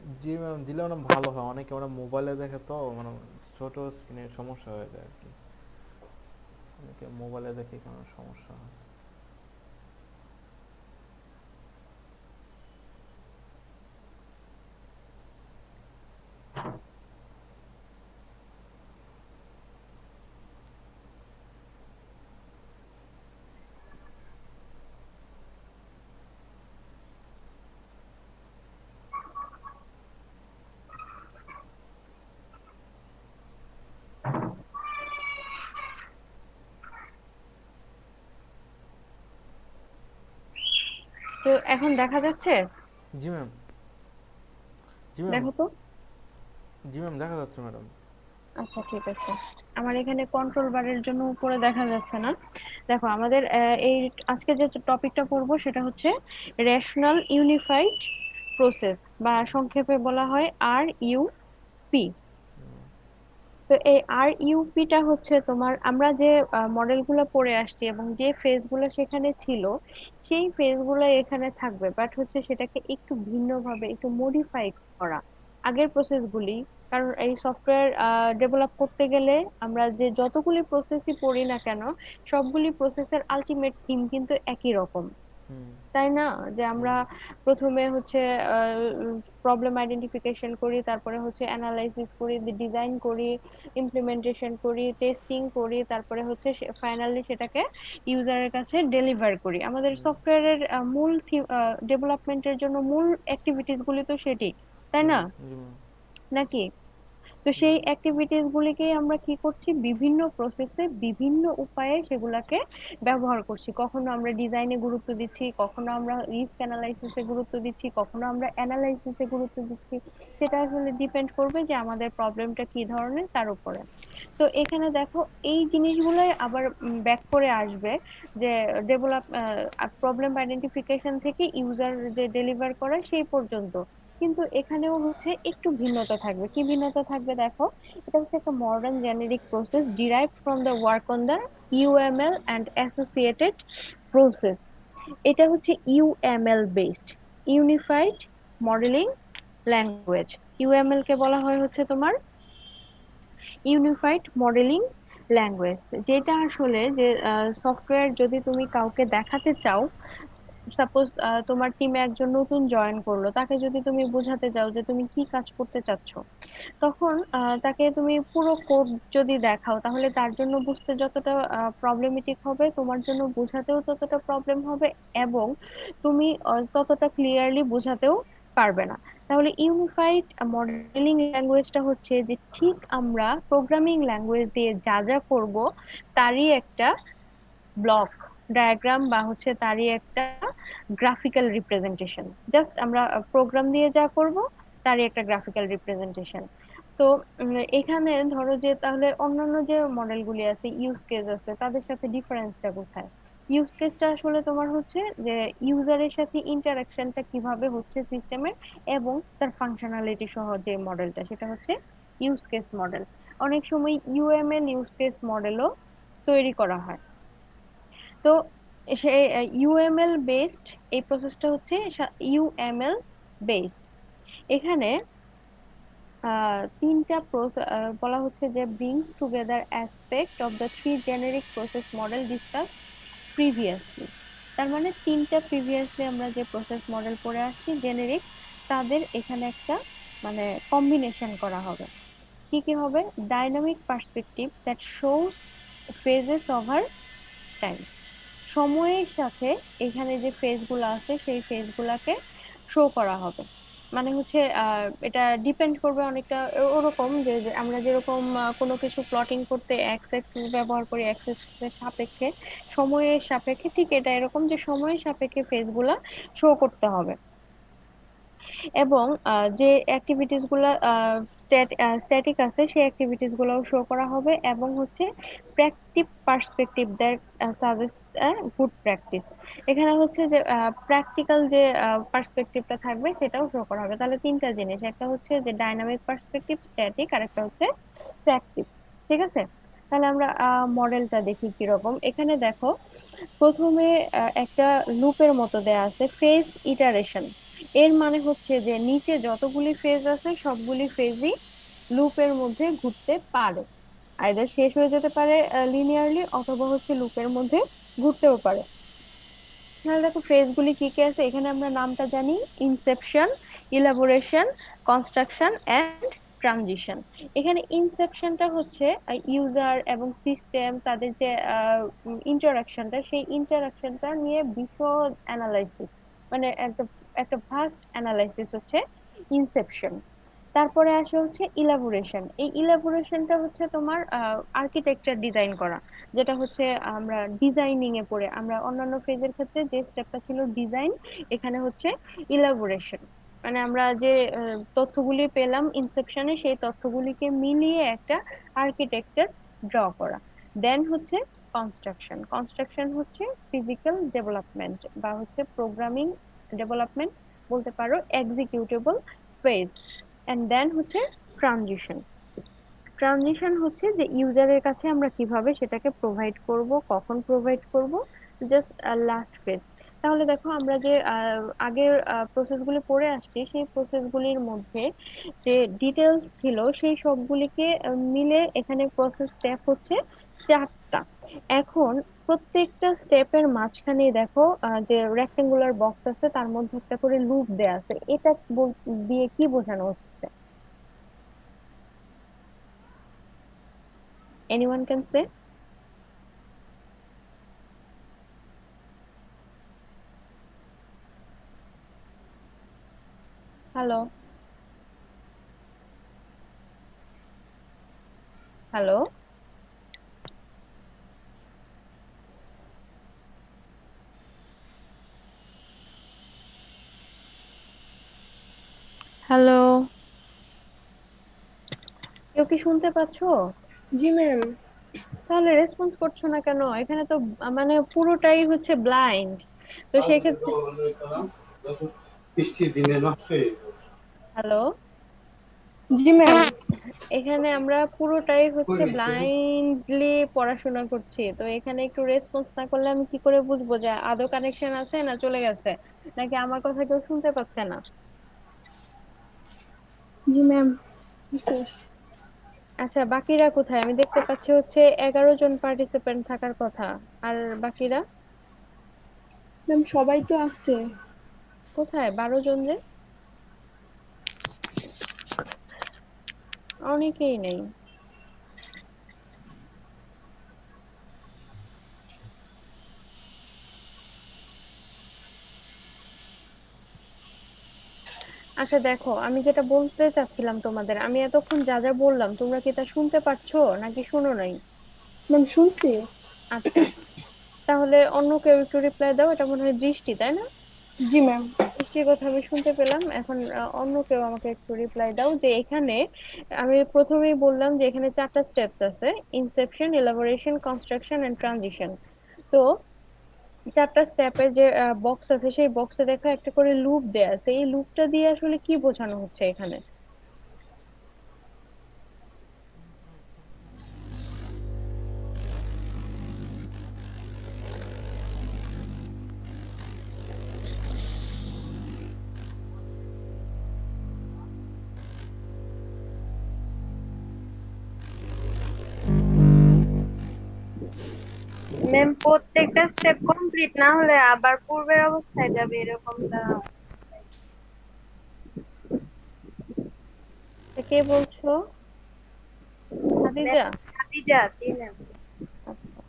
জি ma'am, দিলে মানে ভালো হয়। অনেকে মানে মোবাইলে দেখে তো মানে ছোট স্ক্রিনের সমস্যা হয়ে যায় আর কি। অনেকে মোবাইলে দেখে কোনো সমস্যা হয়। তো এখন দেখা যাচ্ছে? জি ম্যাম। জি ম্যাম। দেখো তো। জি ম্যাম, দেখা যাচ্ছে ম্যাডাম। আচ্ছা, ঠিক আছে। আমার এখানে কন্ট্রোল বারের জন্য উপরে দেখা যাচ্ছে না। দেখো, আমাদের এই আজকে যে টপিকটা পড়বো সেটা হচ্ছে রেশনাল ইউনিফাইড প্রসেস, বা সংক্ষেপে বলা হয় RUP। তো এই RUP টা হচ্ছে তোমার, আমরা যে মডেল গুলো পড়ে আসছি এবং যে ফেজ গুলো সেখানে ছিল, সেই ফেজ গুলো এখানে থাকবে, বাট হচ্ছে সেটাকে একটু ভিন্নভাবে একটু মডিফাই করা আগের প্রসেস গুলি। কারণ এই সফটওয়্যার ডেভেলপ করতে গেলে আমরা যে যতগুলি প্রসেসই পড়ি না কেন, সবগুলি প্রসেসের আলটিমেট থিম কিন্তু একই রকম, হুম। তাই না? যে আমরা হুম। প্রথমে হচ্ছে প্রবলেম আইডেন্টিফিকেশন করি, তারপরে হচ্ছে অ্যানালাইসিস করি, ডিজাইন করি, ইমপ্লিমেন্টেশন করি, টেস্টিং করি, তারপরে হচ্ছে ফাইনালি সেটাকে ইউজারের কাছে ডেলিভার করি। আমাদের হুম। সফটওয়্যারের মূল ডেভেলপমেন্টের জন্য মূল অ্যাক্টিভিটিস গুলি তো সেটি, তাই হুম। না? জি ম্যাম। নাকি? তো জি সেই ম্যাম। অ্যাক্টিভিটিস গুলিকেই আমরা কি করছি, বিভিন্ন প্রসেসে বিভিন্ন উপায়ে সেগুলাকে ব্যবহার করছি। কখনো আমরা ডিজাইনে গুরুত্ব দিচ্ছি, কখনো আমরা রিস্ক অ্যানালাইসিসে গুরুত্ব দিচ্ছি, কখনো আমরা অ্যানালাইসিসে গুরুত্ব দিচ্ছি। সেটা আসলে ডিপেন্ড করবে যে আমাদের প্রবলেমটা কি ধরনের তার উপরে। তো এখানে দেখো, এই জিনিসগুলোই আবার ব্যাক করে আসবে যে ডেভেলপ প্রবলেম আইডেন্টিফিকেশন থেকে ইউজার যে ডেলিভার করে সেই পর্যন্ত। কিন্তু এখানেও হচ্ছে একটু ভিন্নতা থাকবে। কি ভিন্নতা থাকবে দেখো, এটা হচ্ছে একটা modern generic process derived from the work on the UML and associated process। এটা হচ্ছে UML based, unified modelling language. UML কে বলা হয় হচ্ছে তোমার ইউনিফাইড মডেলিং ল্যাঙ্গুয়েজ। যেটা আসলে যে সফটওয়্যার যদি তুমি কাউকে দেখাতে চাও, সাপোজ তোমার টিমে একজন নতুন জয়েন করলো, তাকে যদি তুমি বোঝাতে চাও যে তুমি কি কাজ করতে চাচ্ছ, তখন তাকে তুমি পুরো কোড যদি দেখাও, তাহলে তার জন্য বুঝতে যতটা প্রবলেমেটিক হবে, তোমার জন্য বোঝাতেও ততটা প্রবলেম হবে, এবং তুমি ততটা ক্লিয়ারলি বোঝাতেও পারবে না। তাহলে ইউনিফাইড মডেলিং ল্যাঙ্গুয়েজটা হচ্ছে যে ঠিক আমরা প্রোগ্রামিং ল্যাঙ্গুয়েজ দিয়ে যা যা করব, তারই একটা ব্লক ডায়াগ্রাম, বা হচ্ছে তারই একটা গ্রাফিক্যাল রিপ্রেজেন্টেশন। জাস্ট আমরা প্রোগ্রাম দিয়ে যা করব, তারই একটা গ্রাফিক্যাল রিপ্রেজেন্টেশন। তো এখানে ধরো যে তাহলে অন্যান্য যে মডেলগুলি আছে, ইউজ কেস আছে, তাদের সাথে ডিফারেন্সটা কোথায়? ইউজ কেসটা আসলে তোমার হচ্ছে যে ইউজারের সাথে ইন্টারাকশনটা কিভাবে হচ্ছে সিস্টেমের, এবং তার ফাংশনালিটি সহ যে মডেলটা, সেটা হচ্ছে ইউজ কেস মডেল। অনেক সময় ইউএমএল ইউজ কেস মডেলও তৈরি করা হয়। তো সেই ইউএমএল বেসড এই প্রসেসটা হচ্ছে ইউএমএল বেসড। এখানে তিনটা বলা হচ্ছে যে brings together aspect of the three generic process model discussed previously। তার মানে তিনটা প্রিভিয়াসলি আমরা যে প্রসেস মডেল পড়ে আসছি জেনেরিক, তাদের এখানে একটা মানে কম্বিনেশন করা হবে। কি কি হবে? Dynamic perspective that shows phases over time. সময়ের সাথে এখানে যে ফেজ গুলো আছে সেই ফেজ গুলাকে শো করা হবে। মানে হচ্ছে এটা ডিপেন্ড করবে অনেকটা ওরকম যে আমরা যেরকম কোনো কিছু প্লটিং করতে এক্স অ্যাক্সিস ব্যবহার করি, এক্স অ্যাক্সিসের সাপেক্ষে, সময়ের সাপেক্ষে, ঠিক এটা এরকম যে সময়ের সাপেক্ষে ফেজ গুলা শো করতে হবে। এবং যে অ্যাক্টিভিটিস গুলা স্ট্যাটিক আছে সেই অ্যাক্টিভিটিস গুলাও শো করা হবে, এবং হচ্ছে practice perspective that suggest good practice. এখানে হচ্ছে যে প্র্যাকটিক্যাল যে পার্সপেক্টিভটা থাকবে সেটাও শো করা হবে। তাহলে তিনটা জিনিস, একটা হচ্ছে যে ডাইনামিক পার্সপেক্টিভ, স্ট্যাটিক, আর একটা হচ্ছে প্র্যাকটিভ। ঠিক আছে? তাহলে আমরা মডেলটা দেখি কিরকম। এখানে দেখো, প্রথমে একটা লুপের মতো দেয়া আছে, ফেজ ইটারেশন। এর মানে হচ্ছে যে নিচে যতগুলি ফেজ আছে সবগুলি ফেজই লুপের মধ্যে ঘুরতে পারে। আইদার শেষ হয়ে যেতে পারে লিনিয়ারলি, অথবা হচ্ছে লুপের মধ্যে ঘুরতেও পারে। তাহলে দেখো ফেজ গুলি কি কি আছে এখানে, আমরা নামটা জানি: inception, elaboration, construction and transition. এখানে ইনসেপশনটা হচ্ছে ইউজার এবং সিস্টেম তাদের যে ইন্টারাকশনটা, সেই ইন্টারাকশনটা নিয়ে বিশদ অ্যানালাইসিস, মানে একটা একটা ভাস্ট অ্যানালাইসিস হচ্ছে ইনসেপশন। তারপরে আসে হচ্ছে ইলাবোরেশন। এই ইলাবোরেশনটা হচ্ছে তোমার আর্কিটেকচার ডিজাইন করা, যেটা হচ্ছে আমরা ডিজাইনিং এ পড়ে, আমরা অন্যান্য ফেজের ক্ষেত্রে যে স্টেপটা ছিল ডিজাইন, এখানে হচ্ছে ইলাবোরেশন। মানে আমরা যে তথ্যগুলি পেলাম ইনসেপশনে, সেই তথ্যগুলিকে মিলিয়ে একটা আর্কিটেকচার ড্র করা। দেন হচ্ছে কনস্ট্রাকশন। কনস্ট্রাকশন হচ্ছে ফিজিক্যাল ডেভেলপমেন্ট বা হচ্ছে প্রোগ্রামিং ডেভেলপমেন্ট বলতে পারো, এক্সিকিউটেবল ফেজ। এন্ড দেন হচ্ছে ট্রানজিশন। ট্রানজিশন হচ্ছে যে ইউজারের কাছে আমরা কিভাবে সেটাকে প্রোভাইড করব, কখন প্রোভাইড করব, জাস্ট লাস্ট ফেজ। তাহলে দেখো আমরা যে আগের প্রসেসগুলি পড়ে আসছি, সেই প্রসেসগুলির মধ্যে যে ডিটেলস ছিল সেই সবগুলিকে মিলে এখানে প্রসেস স্টেপ হচ্ছে 4টা। এখন প্রত্যেকটা স্টেপের মাঝখানে দেখো যে রেক্টেঙ্গুলার বক্স আছে, তার মধ্যে একটা করে লুপ দেয়া আছে। এটা দিয়ে কি বোঝানো হচ্ছে? Anyone can say? Hello? Hello? Hello? কেউ কি শুনতে পাচ্ছো? জি ম্যাম। তাহলে রেসপন্স করছো না কেন? এখানে তো মানে পুরোটাই হচ্ছে ব্লাইন্ড। তো সেক্ষেত্রে বৃষ্টির দিনে নষ্ট হয়ে যাবে। হ্যালো, জি ম্যাম। এখানে আমরা পুরোটাই হচ্ছে কই গেছে? ব্লাইন্ডলি পড়াশোনা করছি, তো এখানে একটু রেসপন্স না করলে আমি কি করে বুঝবো যে আদৌ কানেকশন আছে না চলে গেছে, নাকি আমার কথা কেউ শুনতে পাচ্ছে না? জি ম্যাম, বুঝতে পারছি। আচ্ছা, বাকিরা কোথায়? আমি দেখতে পাচ্ছি হচ্ছে 11 জন পার্টিসিপেন্ট থাকার কথা। আর বাকিরা ম্যাম সবাই তো আছে। কোথায়? 12 জন যে, অনেকেই নেই। আচ্ছা দেখো, আমি যেটা বলতে চাচ্ছিলাম তোমাদের, আমি এতক্ষণ যা যা বললাম তোমরা কি তা শুনতে পাচ্ছো নাকি শুনো নাই? ম্যাম শুনছি। আচ্ছা, তাহলে অন্য কেউ একটু রিপ্লাই দাও। এটা মনে হয় দৃষ্টি, তাই না? জি ম্যাম। দৃষ্টির কথা আমি শুনতে পেলাম। এখন অন্য কেউ আমাকে একটু রিপ্লাই দাও যে এখানে আমি প্রথমেই বললাম যে এখানে 4টা স্টেপস আছে: inception, elaboration, construction and transition. তো 4টা স্টেপের যে বক্স আছে, সেই বক্সে দেখো একটা করে লুপ দেয়া আছে। এই লুপটা দিয়ে আসলে কি বোঝানো হচ্ছে এখানে? ম্যাম প্রত্যেকটা স্টেপ কমপ্লিট না হলে আবার পূর্বের অবস্থায় যাবে এরকমটা। তা কে বলছো? ম্যাম খাদিজা? খাদিজা, জি ম্যাম। আচ্ছা।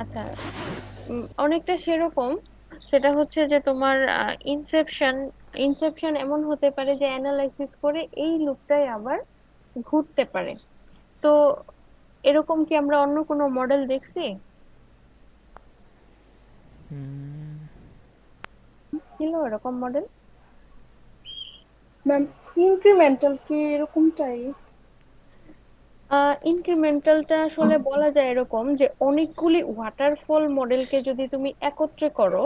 আচ্ছা, অনেকটা সেরকম। সেটা হচ্ছে যে তোমার ইনসেপশন, ইনসেপশন এমন হতে পারে যে অ্যানালাইসিস করে এই লুপটাই আবার ঘুরতে পারে। তো এরকম কি আমরা অন্য কোনো মডেল দেখছি? হুম, ছিল এরকম মডেল? ম্যাম ইনক্রিমেন্টাল কি এরকমটাই? ইনক্রিমেন্টালটা আসলে বলা যায় এরকম যে অনেকগুলি ওয়াটারফল মডেলকে যদি তুমি একত্রে করো,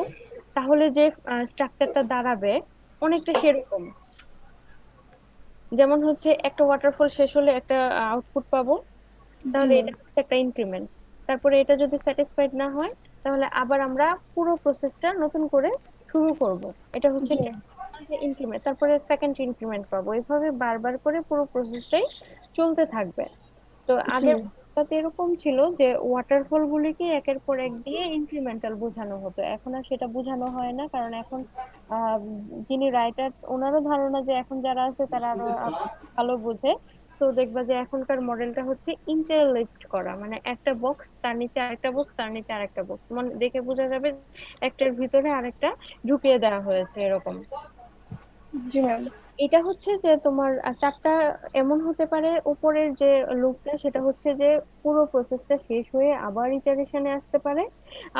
তাহলে যে স্ট্রাকচারটা দাঁড়াবে অনেকটা সেরকম। যেমন হচ্ছে একটা ওয়াটারফল শেষ হলে একটা আউটপুট পাবো, জি তাহলে ম্যাম। এটা হচ্ছে একটা ইনক্রিমেন্ট। তারপরে এটা যদি স্যাটিসফাইড না হয়, তাহলে আবার আমরা পুরো প্রসেসটা নতুন করে শুরু করব, এটা হচ্ছে জি ম্যাম। ইনক্রিমেন্ট, তারপরে সেকেন্ড ইনক্রিমেন্ট পাবো, এইভাবে বারবার করে পুরো প্রসেসটাই চলতে থাকবে। তো জি আগের ম্যাম। অবস্থাতে এরকম ছিল যে ওয়াটারফল গুলিকে একের পর এক দিয়ে ইনক্রিমেন্টাল বোঝানো হতো, এখন আর সেটা বোঝানো হয় না, কারণ এখন আহ যিনি রাইটার ওনারও ধারণা যে এখন যারা আছে তারা আরো ভালো বোঝে। তো দেখবা যে এখনকার মডেলটা হচ্ছে ইন্টারলিভড করা, মানে একটা বক্স তার নিচে আরেকটা বক্স তার নিচে আরেকটা বক্স, মানে দেখে বোঝা যাবে একটার ভিতরে আরেকটা ঢুকিয়ে দেওয়া হয়েছে এরকম। জি ম্যাম। এটা হচ্ছে যে তোমার চারটা এমন হতে পারে, উপরের যে লুপটা সেটা হচ্ছে যে পুরো প্রসেসটা শেষ হয়ে আবার ইটারেশনে আসতে পারে।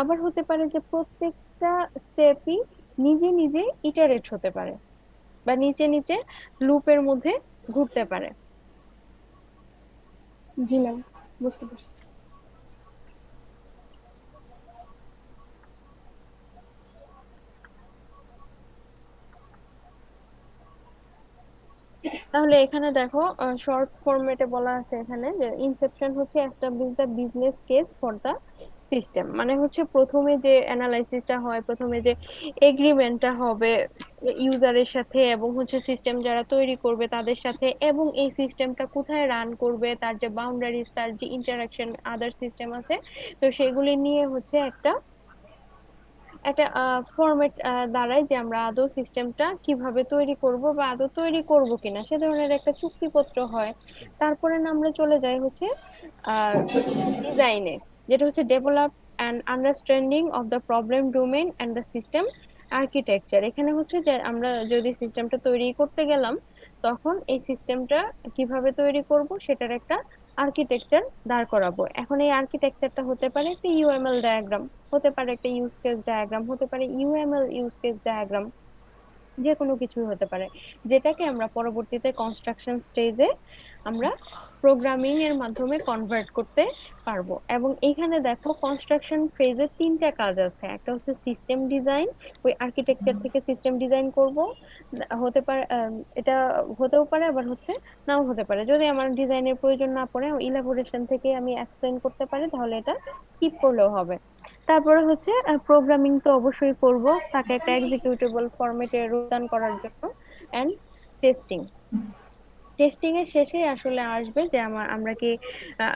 আবার হতে পারে যে প্রত্যেকটা স্টেপই নিজে নিজে ইটারেট হতে পারে, বা নিচে নিচে লুপের মধ্যে ঘুরতে পারে। জি ম্যাম, বুঝতে পারছি। তাহলে এখানে দেখো শর্ট ফরম্যাটে বলা আছে এখানে যে ইনসেপশন হচ্ছে establish the business case for the system, মানে হচ্ছে প্রথমে যে অ্যানালাইসিসটা হয়, প্রথমে যে এগ্রিমেন্টটা হবে ইউজারের সাথে এবং হচ্ছে সিস্টেম যারা তৈরি করবে তাদের সাথে, এবং এই সিস্টেমটা কোথায় রান করবে, তার যে বাউন্ডারিজ, তার যে ইন্টারাকশন আদার সিস্টেম আছে, তো সেগুলি নিয়ে হচ্ছে একটা একটা ফরম্যাট দাঁড়ায় যে আমরা আদৌ সিস্টেমটা কিভাবে তৈরি করব বা আদৌ তৈরি করব কিনা, সে ধরনের একটা চুক্তিপত্র হয়। তারপরে না আমরা চলে যাই হচ্ছে ডিজাইনে, যেটা হচ্ছে develop and understanding of the problem domain and the system architecture. এখানে হচ্ছে যে আমরা যদি সিস্টেমটা তৈরি করতে গেলাম, তখন এই সিস্টেমটা কিভাবে তৈরি করব সেটার একটা আর্কিটেকচার দাঁড় করাবো। এখন এই আর্কিটেকচারটা হতে পারে একটা ইউএমএল ডায়াগ্রাম, হতে পারে একটা ইউজ কেস ডায়াগ্রাম, হতে পারে ইউএমএল ইউজ কেস ডায়াগ্রাম, যে কোনো কিছুই হতে পারে, যেটাকে আমরা পরবর্তীতে কনস্ট্রাকশন স্টেজে আমরা প্রোগ্রামিং এর মাধ্যমে কনভার্ট করতে পারবো। এবং এখানে দেখো কনস্ট্রাকশন ফেজে তিনটা কাজ আছে, একটা হচ্ছে সিস্টেম ডিজাইন, ওই আর্কিটেকচার থেকে সিস্টেম ডিজাইন করব, হতে পারে এটা হতেও পারে আবার হচ্ছে নাও হতে পারে, যদি আমার ডিজাইনের প্রয়োজন না পড়ে ইলাবোরেশন থেকে আমি এক্সপ্লেইন করতে পারি তাহলে এটা স্কিপ করলেও হবে। তারপরে হচ্ছে প্রোগ্রামিং তো অবশ্যই করব, তাকে একটা এক্সিকিউটেবল ফরম্যাটে রূপদান করার জন্য। এন্ড টেস্টিং, টেস্টিং এর শেষে আসলে আসবে যে আমরা কি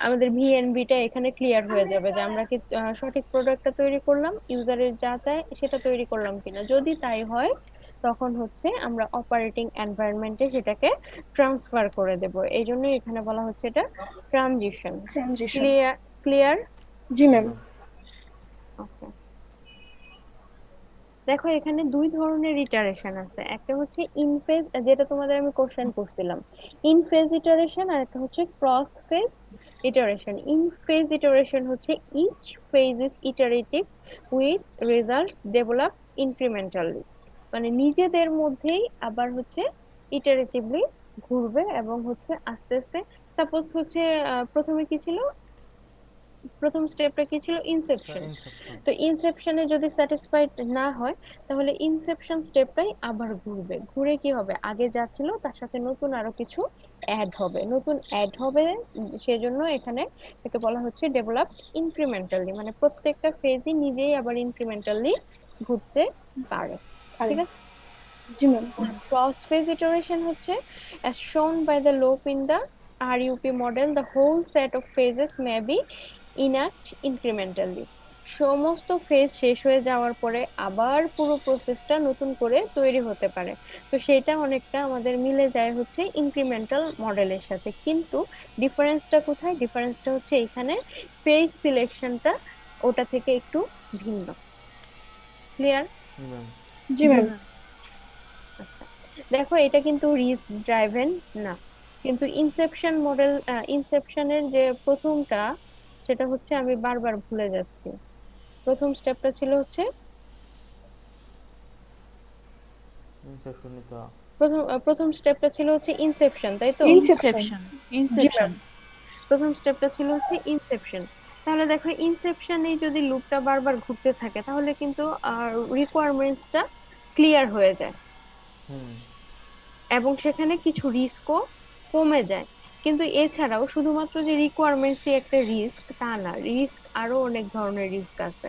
আমাদের ভিএনভি টা এখানে ক্লিয়ার হয়ে যাবে যে আমরা কি সঠিক প্রোডাক্টটা তৈরি করলাম, ইউজারের যা চায় সেটা তৈরি করলাম কিনা। যদি তাই হয় তখন হচ্ছে আমরা অপারেটিং এনভায়রনমেন্টে সেটাকে ট্রান্সফার করে দেব, এই জন্য এখানে বলা হচ্ছে এটা ট্রানজিশন। ট্রানজিশন। ক্লিয়ার? ক্লিয়ার? জি জি ম্যাম। ম্যাম। ওকে। দেখো এখানে দুই ধরনের ইটারেশন আছে, একটা হচ্ছে ইন ফেজ, যেটা তোমাদের আমি কোশ্চেন করছিলাম, ইন ফেজ ইটারেশন, আর একটা হচ্ছে cross phase iteration. In phase iteration হচ্ছে each phase is iterative with results develop incrementally, মানে নিজেদের মধ্যেই আবার হচ্ছে ইটারেটিভলি ঘুরবে এবং হচ্ছে আস্তে আস্তে, সাপোজ হচ্ছে প্রথমে কি ছিল, প্রথম স্টেপটা কি ছিল, ইনসেপশন। ইনসেপশন। তো ইনসেপশনে যদি স্যাটিসফাইড না হয় তাহলে ইনসেপশন স্টেপটাই আবার ঘুরবে, ঘুরে কি হবে, আগে যা ছিল তার সাথে নতুন আরো কিছু অ্যাড হবে, নতুন অ্যাড হবে। সেজন্য এখানে একে বলা হচ্ছে ডেভেলপ ইনক্রিমেন্টালি, মানে প্রত্যেকটা ফেজই নিজেই আবার ইনক্রিমেন্টালি ঘুরতে পারে। আরে। ঠিক আছে। জি ম্যাম। Cross phase iteration হচ্ছে as shown by the loop in the RUP model, the whole set of phases may be enact incrementally. সমস্ত ফেজ শেষ হয়ে যাওয়ার পরে আবার পুরো প্রসেসটা নতুন করে তৈরি হতে পারে। তো সেটা অনেকটা আমাদের মিলে যায় হচ্ছে ইনক্রিমেন্টাল মডেলের সাথে, কিন্তু ডিফারেন্সটা কোথায়, ডিফারেন্সটা হচ্ছে এখানে ফেজ সিলেকশনটা ওটা থেকে একটু ভিন্ন। ক্লিয়ার? জি ম্যাম। জি ম্যাম। আচ্ছা, দেখো এটা কিন্তু রিস্ক ড্রাইভেন না, কিন্তু ইনসেপশন মডেল, ইনসেপশনের যে প্রথমটা সেটা হচ্ছে আমি বারবার ভুলে যাচ্ছি, প্রথম স্টেপটা ছিল হচ্ছে ইনসেপশনই তো। প্রথম স্টেপটা ছিল হচ্ছে ইনসেপশন, তাই তো? ইনসেপশন। ইনসেপশন। জি ম্যাম। ইনসেপশন। প্রথম স্টেপটা ছিল হচ্ছে ইনসেপশন। তাহলে দেখো ইনসেপশনে যদি লুপটা বারবার ঘুরতে থাকে তাহলে কিন্তু রিকোয়ারমেন্টসটা ক্লিয়ার হয়ে যায় হুম। এবং সেখানে কিছু রিস্কও কমে যায়। কিন্তু এছাড়াও শুধুমাত্র যে রিকোয়ারমেন্টসই একটা রিস্ক তা না, রিস্ক আরো অনেক ধরনের রিস্ক আছে।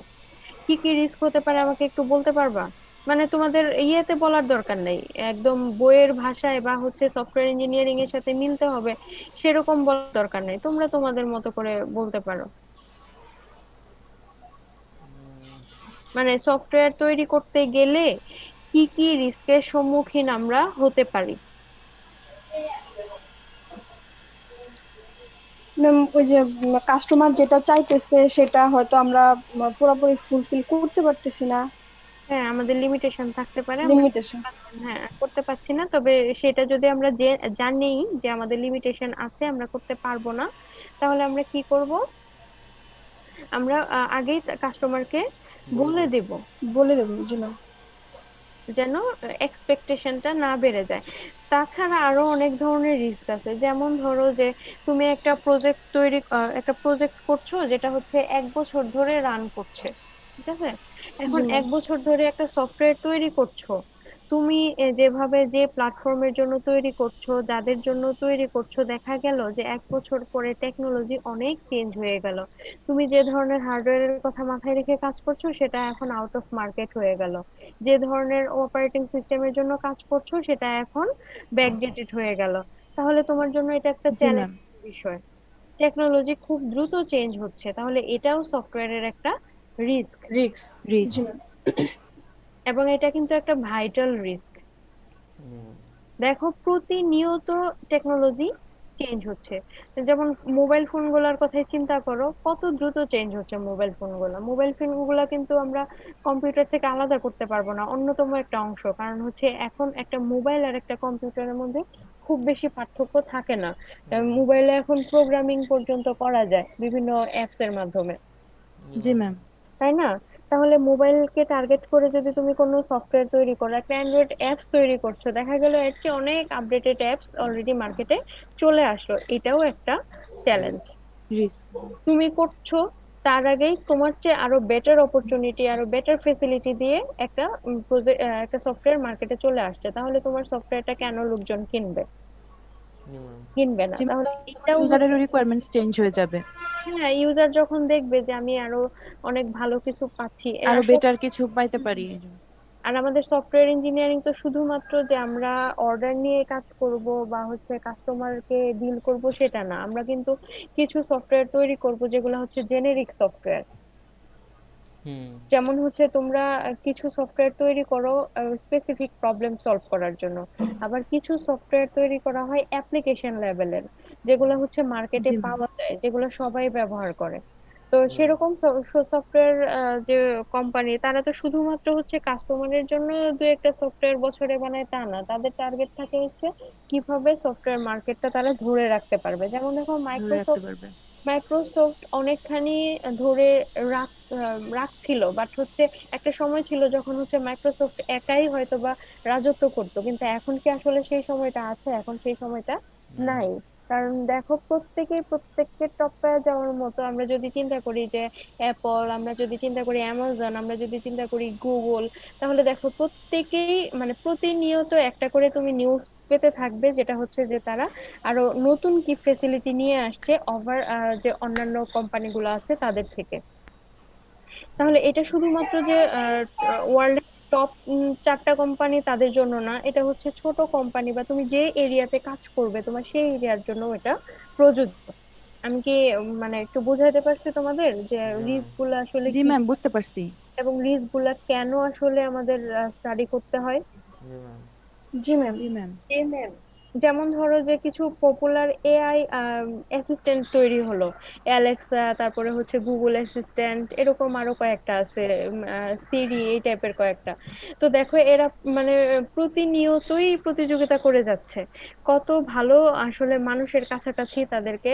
কি কি রিস্ক হতে পারে আমাকে একটু বলতে পারবা? মানে তোমাদের ইয়েতে বলার দরকার নেই, একদম বইয়ের ভাষায় বা হচ্ছে সফটওয়্যার ইঞ্জিনিয়ারিং এর সাথে মিলতে হবে সেরকম বলার দরকার নেই, তোমরা তোমাদের মতো করে বলতে পারো। মানে সফটওয়্যার তৈরি করতে গেলে কি কি রিস্কের সম্মুখীন আমরা হতে পারি। ম্যাম ওই যে কাস্টমার যেটা চাইতেছে সেটা হয়তো আমরা পুরোপুরি ফুলফিল করতে পারতেছি না। হ্যাঁ, আমাদের লিমিটেশন থাকতে পারে, আমরা লিমিটেশন। হ্যাঁ করতে পারছি না, তবে সেটা যদি আমরা জানি যে আমাদের লিমিটেশন আছে, আমরা করতে পারবো না, তাহলে আমরা কি করব, আমরা আগেই কাস্টমারকে বলে বলে দেব। দেব, বলে দেবো, জি ম্যাম। যেন এক্সপেকটেশনটা না বেড়ে যায়। তাছাড়া আরো অনেক ধরনের রিস্ক আছে, যেমন ধরো যে তুমি একটা প্রজেক্ট করছো যেটা হচ্ছে 1 বছর ধরে রান করছে, ঠিক আছে? এখন জি ম্যাম। 1 বছর ধরে একটা সফটওয়্যার তৈরি করছো, তুমি যেভাবে যে প্ল্যাটফর্মের জন্য তৈরি করছো, যাদের জন্য তৈরি করছো, দেখা গেল যে 1 বছর পরে টেকনোলজি অনেক চেঞ্জ হয়ে গেল, তুমি যে ধরনের হার্ডওয়্যারের কথা মাথায় রেখে কাজ করছো সেটা এখন আউট অফ মার্কেট হয়ে গেল, যে ধরনের অপারেটিং সিস্টেমের জন্য কাজ করছো সেটা এখন ব্যাকডেটেড হয়ে গেল, তাহলে তোমার জন্য এটা একটা জি ম্যাম। চ্যালেঞ্জ বিষয়। টেকনোলজি খুব দ্রুত চেঞ্জ হচ্ছে, তাহলে এটাও সফটওয়্যারের একটা রিস্ক, রিক্স। রিস্ক। জি ম্যাম। এবং এটা কিন্তু একটা ভাইটাল রিস্ক। হুম, দেখো প্রতিনিয়ত টেকনোলজি চেঞ্জ হচ্ছে, যেমন মোবাইল ফোন গুলার কথাই চিন্তা করো, কত দ্রুত চেঞ্জ হচ্ছে মোবাইল ফোন গুলা কিন্তু আমরা কম্পিউটার থেকে আলাদা করতে পারবো না, অন্যতম একটা অংশ, কারণ হচ্ছে এখন একটা মোবাইল আর একটা কম্পিউটারের মধ্যে খুব বেশি পার্থক্য থাকে না। হুম, মোবাইলে এখন প্রোগ্রামিং পর্যন্ত করা যায় বিভিন্ন অ্যাপস এর মাধ্যমে, জি জি ম্যাম। ম্যাম। তাই না? তাহলে মোবাইলকে টার্গেট করে যদি তুমি কোনো সফটওয়্যার তৈরি করো, একটা অ্যান্ড্রয়েড অ্যাপস তৈরি করছো, দেখা গেল এর চেয়ে অনেক আপডেটেড অ্যাপস অলরেডি মার্কেটে চলে আসলো, এটাও একটা চ্যালেঞ্জ। রিস্ক। রিস্ক। তুমি করছো, তার আগেই তোমার চেয়ে আরো বেটার অপরচুনিটি, আরো বেটার ফেসিলিটি দিয়ে একটা সফটওয়্যার মার্কেটে চলে আসছে, তাহলে তোমার সফটওয়্যারটা কেন লোকজন কিনবে? জি ম্যাম। কিনবে না, জি ম্যাম, তাহলে তখন এটাও হচ্ছে, ইউজারেরও রিকোয়ারমেন্টস চেঞ্জ হয়ে যাবে, হ্যাঁ ইউজার যখন দেখবে যে আমি আরো অনেক ভালো কিছু পাচ্ছি, আরো আসলে বেটার কিছু পাইতে পারি। আর আমাদের সফটওয়্যার ইঞ্জিনিয়ারিং তো শুধুমাত্র যে আমরা অর্ডার নিয়ে কাজ করব বা হচ্ছে কাস্টমারকে ডিল করব সেটা না, আমরা কিন্তু কিছু সফটওয়্যার তৈরি করব যেগুলো হচ্ছে জেনেরিক সফটওয়্যার। হুম, যেমন হচ্ছে তোমরা কিছু সফটওয়্যার তৈরি করো স্পেসিফিক প্রবলেম সলভ করার জন্য, আবার কিছু সফটওয়্যার তৈরি করা হয় অ্যাপ্লিকেশন লেভেলের, যেগুলো হচ্ছে মার্কেটে জি ম্যাম। পাওয়া যায়, যেগুলো সবাই ব্যবহার করে। তো জি ম্যাম। সেরকম সফটওয়্যার যে কোম্পানি, তারা তো শুধুমাত্র হচ্ছে কাস্টমারের জন্য দু একটা সফটওয়্যার বছরে বানায় তা না, তাদের টার্গেট থাকে হচ্ছে কিভাবে সফটওয়্যার মার্কেটটা তারা ধরে রাখতে পারবে। যেমন দেখো ধরে রাখতে পারবে। মাইক্রোসফট অনেকখানি ধরে রাখছিল, বাট হচ্ছে একটা সময় ছিল যখন হচ্ছে মাইক্রোসফট একাই হয়তো বা রাজত্ব করতো, কিন্তু এখন কি আসলে সেই সময়টা আছে? এখন সেই সময়টা নাই। নাই। কারণ দেখো প্রত্যেককে টপকায় যাওয়ার মতো, আমরা যদি চিন্তা করি যে অ্যাপল, আমরা যদি চিন্তা করি অ্যামাজন, আমরা যদি চিন্তা করি গুগল, তাহলে দেখো প্রত্যেকেই মানে প্রতিনিয়ত একটা করে তুমি নিউজ পেতে থাকবে, যেটা হচ্ছে যে তারা আরো নতুন কি ফেসিলিটি নিয়ে আসছে ওভার যে অন্যান্য কোম্পানিগুলো আছে তাদের থেকে। তাহলে এটা শুধুমাত্র যে ওয়ার্ল্ডের টপ 4টা কোম্পানি তাদের জন্য না, এটা হচ্ছে ছোট কোম্পানি বা তুমি যে এরিয়াতে কাজ করবে তোমার সেই এরিয়ার জন্য এটা প্রযোজ্য। আমি কি মানে একটু বুঝাইতে পারছি তোমাদের যে জি ম্যাম। রিস্ক গুলো আসলে জি কি ম্যাম, কি বুঝতে পারছি। এবং রিস্ক গুলা কেন আসলে আমাদের স্টাডি করতে হয়। জি ম্যাম। জি ম্যাম। জি ম্যাম। জি ম্যাম। যেমন ধরো যে কিছু পপুলার এআই অ্যাসিস্ট্যান্ট তৈরি হলো, অ্যালেক্সা, তারপরে হচ্ছে গুগল অ্যাসিস্ট্যান্ট, এরকম আরো কয়েকটা আছে, সিরি, এই টাইপের কয়েকটা। তো দেখো এরা মানে প্রতিনিয়তই প্রতিযোগিতা করে যাচ্ছে, কত ভালো আসলে মানুষের কাছাকাছি তাদেরকে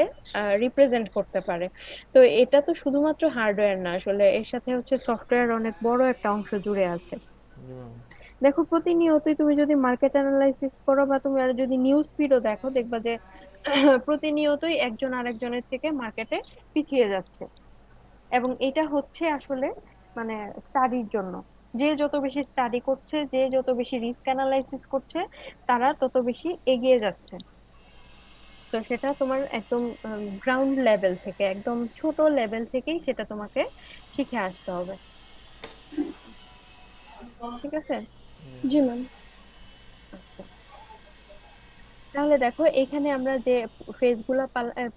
রিপ্রেজেন্ট করতে পারে। তো এটা তো শুধুমাত্র হার্ডওয়্যার না, আসলে এর সাথে হচ্ছে সফটওয়্যার অনেক বড় একটা অংশ জুড়ে আছে। জি ম্যাম। দেখো প্রতিনিয়তই তুমি যদি মার্কেট অ্যানালাইসিস করো বা তুমি আর যদি নিউজ ফিডও দেখো, দেখবা যে প্রতিনিয়তই একজন আরেকজনের থেকে মার্কেটে পিছিয়ে যাচ্ছে, এবং এটা হচ্ছে আসলে মানে স্টাডির জন্য, যে যত বেশি স্টাডি করছে, যে যত বেশি রিস্ক অ্যানালাইসিস করছে, তারা তত বেশি এগিয়ে যাচ্ছে। তো সেটা তোমার একদম গ্রাউন্ড লেভেল থেকে, একদম ছোট লেভেল থেকেই সেটা তোমাকে শিখে আসতে হবে। ঠিক আছে? জি ম্যাম। তাহলে দেখো এখানে আমরা যে ফেজগুলো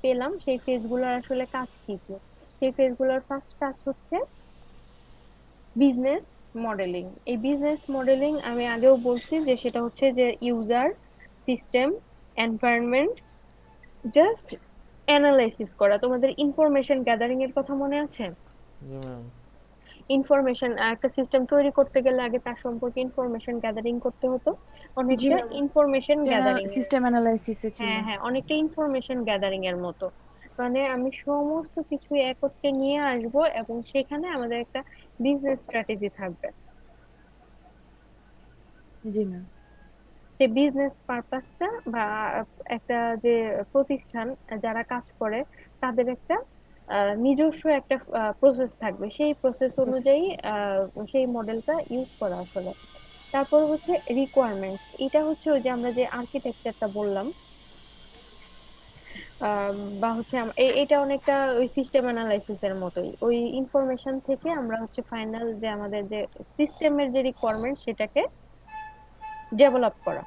পেলাম, সেই ফেজগুলোর আসলে কাজ কি কি? সেই ফেজগুলোর ফার্স্ট কাজ হচ্ছে বিজনেস মডেলিং। এই বিজনেস মডেলিং আমি আগেও বলছি যে সেটা হচ্ছে যে user, system, environment just analysis করা। তোমাদের ইনফরমেশন গ্যাদারিং এর কথা মনে আছে? জি ম্যাম। ইনফরমেশন, একটা সিস্টেম তৈরি করতে গেলে আগে তার সম্পর্কে ইনফরমেশন গ্যাদারিং করতে হতো, জি অনেকটা ম্যাম। ইনফরমেশন গ্যাদারিং এর। সিস্টেম অ্যানালাইসিসে ছিল। হ্যাঁ হ্যাঁ, অনেকটা ইনফরমেশন গ্যাদারিং এর মতো। মানে আমি সমস্ত কিছু একত্রে নিয়ে আসব এবং সেখানে আমাদের একটা বিজনেস স্ট্র্যাটেজি থাকবে। জি ম্যাম। সেই বিজনেস পারপাসটা বা একটা যে প্রতিষ্ঠান যারা কাজ করে তাদের একটা নিজস্ব একটা প্রসেস থাকবে, সেই প্রসেস অনুযায়ী সেই মডেলটা ইউজ করা আসলে। তারপর হচ্ছে রিকোয়ারমেন্টস, এটা হচ্ছে ওই যে আমরা যে আর্কিটেকচারটা বললাম, বা হচ্ছে এটা অনেকটা ওই সিস্টেম অ্যানালাইসিস এর মতোই। ওই ইনফরমেশন থেকে আমরা হচ্ছে ফাইনাল যে আমাদের যে সিস্টেমের যে রিকোয়ারমেন্ট সেটাকে ডেভেলপ করা।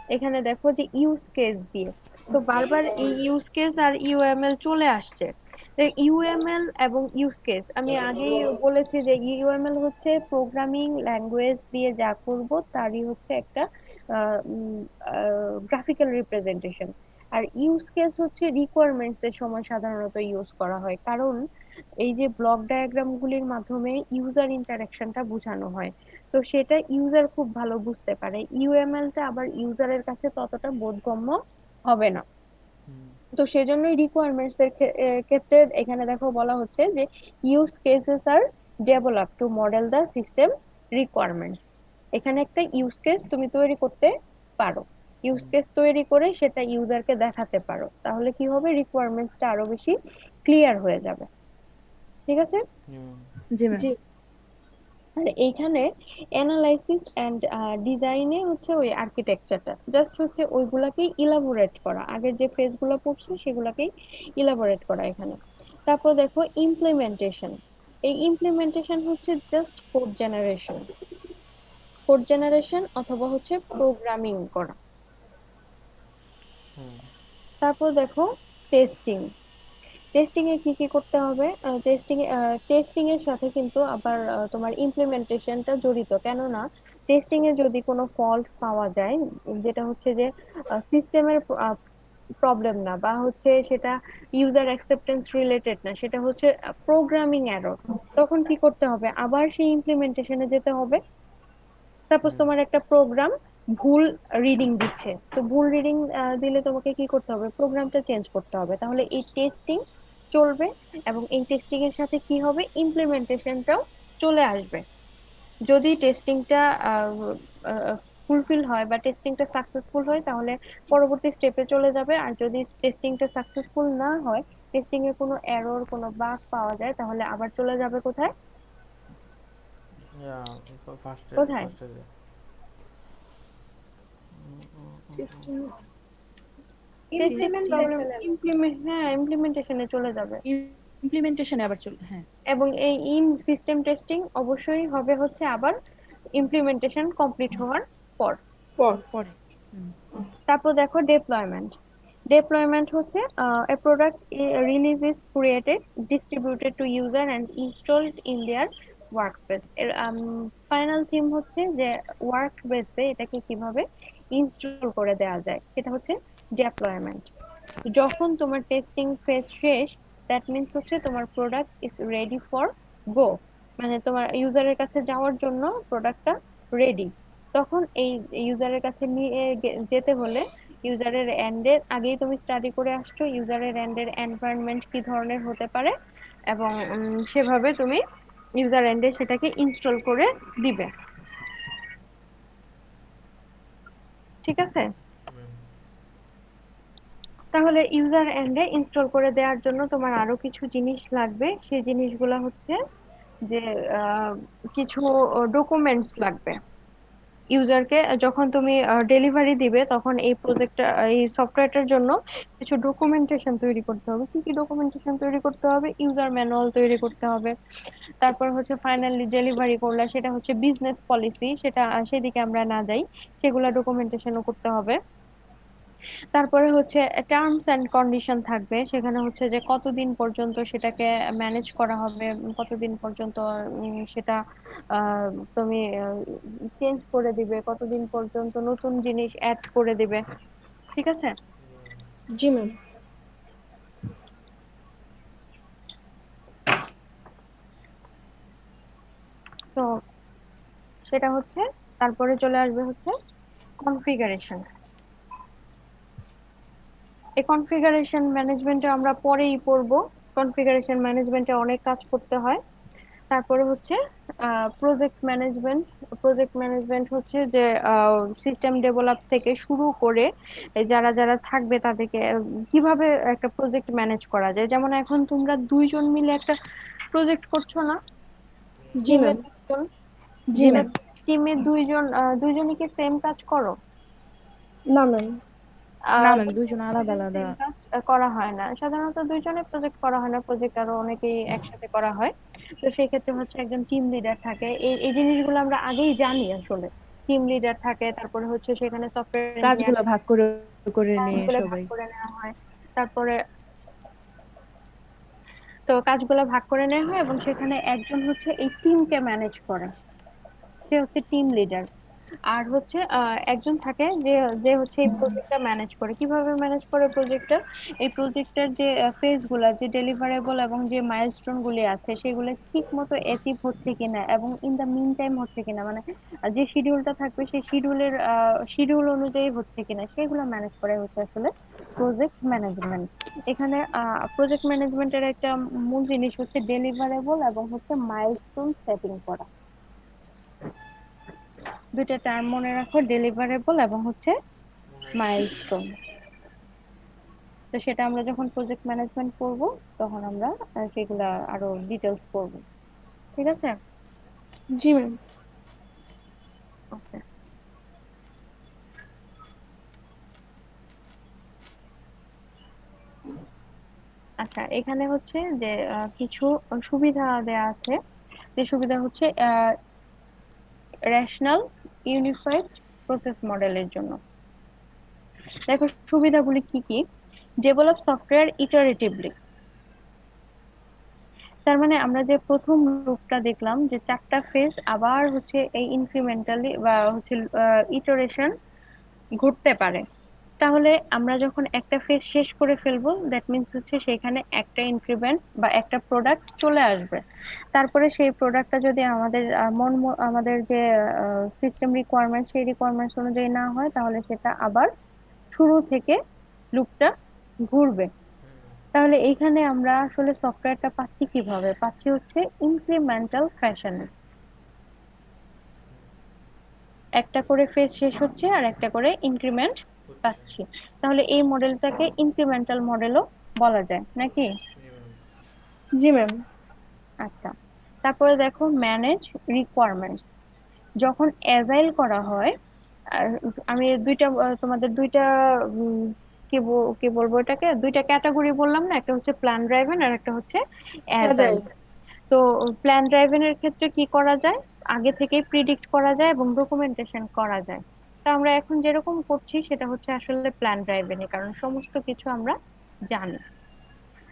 এখানে দেখো যে ইউজ কেস দিয়ে, তো বারবার এই ইউজ কেস আর ইউএমএল চলে আসছে। ইউএমএল এবং ইউজ কেস আমি আগেই বলেছি যে ইউএমএল হচ্ছে প্রোগ্রামিং ল্যাঙ্গুয়েজ দিয়ে যা করব তারই হচ্ছে একটা গ্রাফিক্যাল রিপ্রেজেন্টেশন। আর ইউজ কেস হচ্ছে রিকোয়ারমেন্টস এর সময় সাধারণত ইউজ করা হয়, কারণ এই যে ব্লক ডায়াগ্রাম গুলির মাধ্যমে ইউজার ইন্টারাকশনটা বোঝানো হয়। তো সেটা ইউজার খুব ভালো বুঝতে পারে, ইউএমএল টা আবার ইউজারের কাছে ততটা বোধগম্য হবে না। হুম। তো সেজন্যই রিকোয়ারমেন্টস এর ক্ষেত্রে এখানে দেখো বলা হচ্ছে যে ইউজ কেসেস আর ডেভেলপ টু মডেল দা সিস্টেম রিকোয়ারমেন্টস। এখানে একটা ইউজ কেস তুমি তৈরি করতে পারো, ইউজ হুম। কেস তৈরি করে সেটা ইউজারকে দেখাতে পারো, তাহলে কি হবে, রিকোয়ারমেন্টসটা আরো বেশি ক্লিয়ার হয়ে যাবে। ঠিক আছে? জি ম্যাম। জি ম্যাম। জি। আর এইখানে অ্যানালাইসিস এন্ড ডিজাইনে হচ্ছে ওই আর্কিটেকচারটা জাস্ট হচ্ছে ওইগুলাকেই ইলাবোরেট করা, আগের যে ফেজ গুলো পড়ছি সেগুলাকেই ইলাবোরেট করা এখানে। তারপর দেখো ইমপ্লিমেন্টেশন। এই ইমপ্লিমেন্টেশন হচ্ছে just code generation, code generation অথবা হচ্ছে প্রোগ্রামিং করা। হুম। তারপর দেখো টেস্টিং। টেস্টিং এ কি কি করতে হবে? টেস্টিং এর সাথে কিন্তু আবার তোমার ইমপ্লিমেন্টেশনটা জড়িত, কেননা টেস্টিং এ যদি কোনো ফল্ট পাওয়া যায়, যেটা হচ্ছে যে সিস্টেমের প্রবলেম না বা হচ্ছে সেটা ইউজার অ্যাকসেপ্টেন্স রিলেটেড না, সেটা হচ্ছে প্রোগ্রামিং এরর, তখন কি করতে হবে, আবার সেই ইমপ্লিমেন্টেশনে যেতে হবে। সাপোজ হুম। তোমার একটা প্রোগ্রাম ভুল রিডিং দিচ্ছে, তো ভুল রিডিং দিলে তোমাকে কি করতে হবে, প্রোগ্রামটা চেঞ্জ করতে হবে। তাহলে এই টেস্টিং চলবে এবং এই টেস্টিং এর সাথে কি হবে, ইমপ্লিমেন্টেশনটাও চলে আসবে। যদি টেস্টিংটা ফুলফিল হয় বা টেস্টিংটা সাকসেসফুল হয় তাহলে পরবর্তী স্টেপে চলে যাবে, আর যদি টেস্টিংটা সাকসেসফুল না হয়, টেস্টিং এ কোনো এরর কোনো বাগ পাওয়া যায়, তাহলে আবার চলে যাবে কোথায়? ইয়া, ফার্স্টে কোথায়? ফার্স্টে যে টেস্টিং টেস্টিং প্রবলেম, ইমপ্লিমেন্টেশন। হ্যাঁ ইমপ্লিমেন্টেশনে চলে যাবে। ইমপ্লিমেন্টেশনে আবার চল, হ্যাঁ। এবং এই ইন সিস্টেম টেস্টিং অবশ্যই হবে হচ্ছে আবার ইমপ্লিমেন্টেশন কমপ্লিট হওয়ার পর। পর। পরে। হুম। তারপর দেখো ডেপ্লয়মেন্ট। ডেপ্লয়মেন্ট হচ্ছে a product release is created, distributed to user and installed in their workspace। এর ফাইনাল থিম হচ্ছে যে ওয়ার্কস্পেসে এটাকে কিভাবে ইনস্টল করে দেওয়া যায়, সেটা হচ্ছে ডেপ্লয়মেন্ট। যখন তোমার টেস্টিং ফেজ শেষ, দ্যাট মিন্স হচ্ছে তোমার প্রোডাক্ট ইজ রেডি ফর গো, মানে তোমার ইউজারের কাছে যাওয়ার জন্য প্রোডাক্টটা রেডি। তখন এই ইউজারের কাছে নিয়ে যেতে হলে ইউজারের এন্ডের আগেই তুমি স্টাডি করে আসছো ইউজারের এন্ডের এনভায়রনমেন্ট কি ধরনের হতে পারে, এবং সেভাবে তুমি ইউজার এন্ডে সেটাকে ইনস্টল করে দিবে। ঠিক আছে? তাহলে ইউজার এন্ডে ইনস্টল করে দেওয়ার জন্য তোমার আরো কিছু জিনিস লাগবে, সেই জিনিসগুলো হচ্ছে যে আহ, কিছু ডকুমেন্টস লাগবে। ইউজারকে যখন তুমি ডেলিভারি দিবে, তখন এই প্রজেক্টটা, এই সফটওয়্যারটার জন্য কিছু ডকুমেন্টেশন তৈরি করতে হবে। কি কি ডকুমেন্টেশন তৈরি করতে হবে? ইউজার ম্যানুয়াল তৈরি করতে হবে। তারপর হচ্ছে ফাইনালি ডেলিভারি করলে সেটা হচ্ছে বিজনেস পলিসি, সেটা সেদিকে আমরা না যাই, সেগুলা ডকুমেন্টেশনও করতে হবে। তারপরে হচ্ছে টার্মস এন্ড কন্ডিশন থাকবে, সেখানে হচ্ছে যে কতদিন পর্যন্ত সেটাকে ম্যানেজ করা হবে, কতদিন পর্যন্ত সেটা আহ, তুমি চেঞ্জ করে দিবে, কতদিন পর্যন্ত নতুন জিনিস অ্যাড করে দিবে। ঠিক আছে? জি ম্যাম। তো সেটা হচ্ছে, তারপরে চলে আসবে হচ্ছে কনফিগারেশন। এই কনফিগারেশন ম্যানেজমেন্টে আমরা পরেই পড়বো। কনফিগারেশন ম্যানেজমেন্টে অনেক কাজ করতে হয়। তারপরে হচ্ছে প্রজেক্ট ম্যানেজমেন্ট। প্রজেক্ট ম্যানেজমেন্ট হচ্ছে যে সিস্টেম ডেভেলপ থেকে শুরু করে যারা যারা থাকবে তাদেরকে কিভাবে একটা প্রজেক্ট ম্যানেজ করা যায়। যেমন এখন তোমরা দুইজন মিলে একটা প্রজেক্ট করছো না? জি টিমে ম্যাম। দুইজন, জি তো ম্যাম। টিমে দুইজন, দুইজনই কি সেম কাজ করো? না ম্যাম। না ম্যাম, দুইজন আলাদা দুইজন আলাদা। সেম কাজ করা হয় না সাধারণত, দুইজনে প্রজেক্ট করা হয় না, প্রজেক্ট আরো অনেকেই একসাথে করা হয়। তো সেই ক্ষেত্রে হচ্ছে একজন টিম লিডার থাকে। এই এই জিনিসগুলো আমরা আগেই জানি আসলে। টিম লিডার থাকে, তারপরে হচ্ছে সেখানে সফটওয়্যার ইঞ্জিনিয়ার, কাজগুলো ভাগ করে করে নিয়ে কাজগুলো ভাগ সবাই। করে নেওয়া হয়। তারপরে তো কাজগুলো ভাগ করে নেওয়া হয় এবং সেখানে একজন হচ্ছে এই টিমকে ম্যানেজ করে, সে হচ্ছে টিম লিডার। আর হচ্ছে একজন থাকে যে, যে হচ্ছে এই প্রজেক্টটা ম্যানেজ করে। কিভাবে ম্যানেজ করে প্রজেক্টটা? এই প্রজেক্টের যে ফেজ গুলা, যে ডেলিভারেবল এবং যে মাইলস্টোন গুলি আছে, সেগুলো ঠিক মতো অ্যাচিভ হচ্ছে কিনা এবং ইন দা মিন টাইম হচ্ছে কিনা, মানে যে শিডিউলটা থাকবে সেই শিডিউল অনুযায়ী হচ্ছে কিনা, সেগুলো ম্যানেজ করে হচ্ছে আসলে প্রজেক্ট ম্যানেজমেন্ট। এখানে প্রজেক্ট ম্যানেজমেন্টের একটা মূল জিনিস হচ্ছে ডেলিভারেবল এবং হচ্ছে মাইলস্টোন সেটিং করা। দুইটা টার্ম মনে রাখো, ডেলিভারেবল এবং হচ্ছে মাইলস্টোন। তো সেটা আমরা যখন প্রজেক্ট ম্যানেজমেন্ট করব, তখন আমরা সেগুলা আরো ডিটেলস করব। ঠিক আছে? জি ম্যাম। ওকে। আচ্ছা, এখানে হচ্ছে যে কিছু সুবিধা দেয়া আছে। যে সুবিধা হচ্ছে রেশনাল ইউনিফাইড প্রসেস মডেলের জন্য। দেখো সুবিধাগুলি কি কি। Develop software iteratively. তার মানে আমরা যে প্রথম লুপটা দেখলাম, যে চারটা ফেজ আবার হচ্ছে এই ইনক্রিমেন্টালি বা হচ্ছে ইটারেশন ঘটতে পারে। তাহলে আমরা যখন একটা ফেজ শেষ করে ফেলবো, দ্যাট মিন্স হচ্ছে সেখানে একটা ইনক্রিমেন্ট বা একটা প্রোডাক্ট চলে আসবে। তারপরে সেই প্রোডাক্টটা যদি আমাদের আমাদের যে সিস্টেম রিকোয়ারমেন্ট, সেই রিকোয়ারমেন্টস অনুযায়ী না হয়, তাহলে সেটা আবার শুরু থেকে লুপটা ঘুরবে। তাহলে এইখানে আমরা আসলে সফটওয়্যারটা পাচ্ছি কিভাবে? পাচ্ছি হচ্ছে ইনক্রিমেন্টাল ফ্যাশনে। একটা করে ফেজ শেষ হচ্ছে আর একটা করে ইনক্রিমেন্ট পাচ্ছি। তাহলে এই মডেলটাকে ইনক্রিমেন্টাল মডেলও বলা যায় নাকি? জি ম্যাম। আচ্ছা, তারপরে দেখো ম্যানেজ রিকোয়ারমেন্টস। যখন অ্যাজাইল করা হয়, আর আমি দুইটা তোমাদের দুইটা উম, কি বলবো এটাকে, দুইটা ক্যাটাগরি বললাম না, একটা হচ্ছে প্ল্যান ড্রাইভেন আর একটা হচ্ছে অ্যাজাইল। অ্যাজাইল। তো প্ল্যান ড্রাইভেনের ক্ষেত্রে কি করা যায়? আগে থেকেই প্রিডিক্ট করা যায় এবং ডকুমেন্টেশন করা যায়। তো আমরা এখন যেরকম করছি সেটা হচ্ছে আসলে প্ল্যান ড্রাইভেনে, কারণ সমস্ত কিছু আমরা জানি।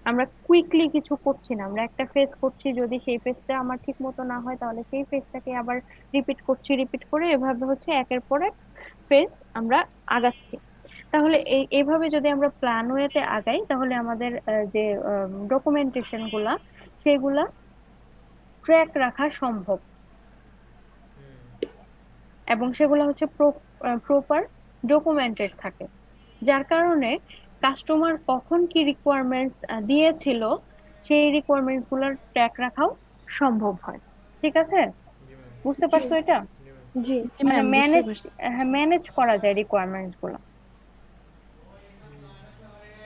আমরা কুইকলি কিছু করছি না, আমরা একটা ফেজ করছি, যদি সেই ফেজটা আমার ঠিক মতো না হয়, তাহলে সেই ফেজটাকে আবার রিপিট করছি, রিপিট করে এভাবে হচ্ছে একের পর এক ফেজ আমরা আগাচ্ছি। তাহলে এইভাবে যদি আমরা প্ল্যান ওয়েতে আগাই, তাহলে আমাদের যে ডকুমেন্টেশন গুলা, সেগুলা ট্র্যাক রাখা সম্ভব এবং সেগুলো হচ্ছে প্রপার ডকুমেন্টেড থাকে। যার কারণে কাস্টমার কখন কি রিকোয়ারমেন্টস দিয়েছিল, সেই রিকোয়ারমেন্টস গুলোর ট্র্যাক রাখাও সম্ভব হয়। ঠিক আছে? বুঝতে জি। পারছো এটা? জি। জি মানে ম্যাম, বুঝতে ম্যানেজ, পারছি। হ্যাঁ ম্যানেজ করা যায় রিকোয়ারমেন্টস গুলো।